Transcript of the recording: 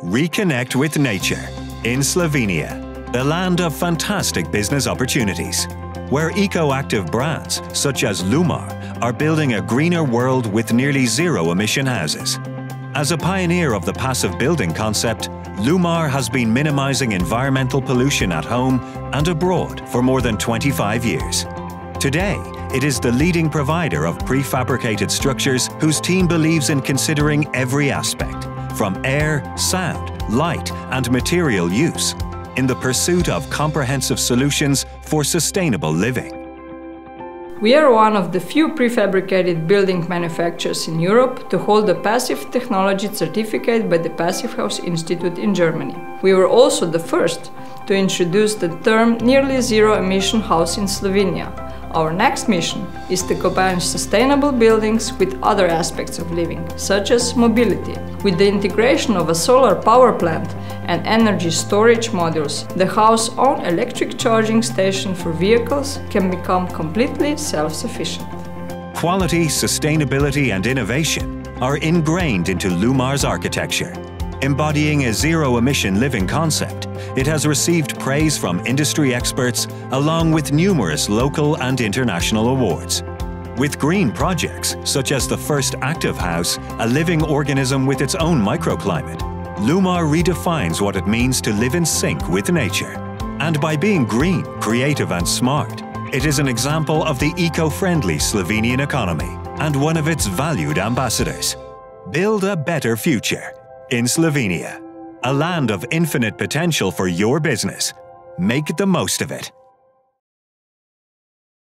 Reconnect with nature in Slovenia, the land of fantastic business opportunities, where eco-active brands such as Lumar are building a greener world with nearly zero-emission houses. As a pioneer of the passive building concept, Lumar has been minimizing environmental pollution at home and abroad for more than 25 years. Today, it is the leading provider of prefabricated structures whose team believes in considering every aspect, from air, sound, light, and material use, in the pursuit of comprehensive solutions for sustainable living. We are one of the few prefabricated building manufacturers in Europe to hold a passive technology certificate by the Passive House Institute in Germany. We were also the first to introduce the term nearly zero-emission house in Slovenia. Our next mission is to combine sustainable buildings with other aspects of living, such as mobility. With the integration of a solar power plant and energy storage modules, the house's own electric charging station for vehicles can become completely self-sufficient. Quality, sustainability, and innovation are ingrained into Lumar's architecture. Embodying a zero-emission living concept, it has received praise from industry experts along with numerous local and international awards. With green projects, such as the first active house, a living organism with its own microclimate, Lumar redefines what it means to live in sync with nature. And by being green, creative, and smart, it is an example of the eco-friendly Slovenian economy and one of its valued ambassadors. Build a better future in Slovenia, a land of infinite potential for your business. Make the most of it.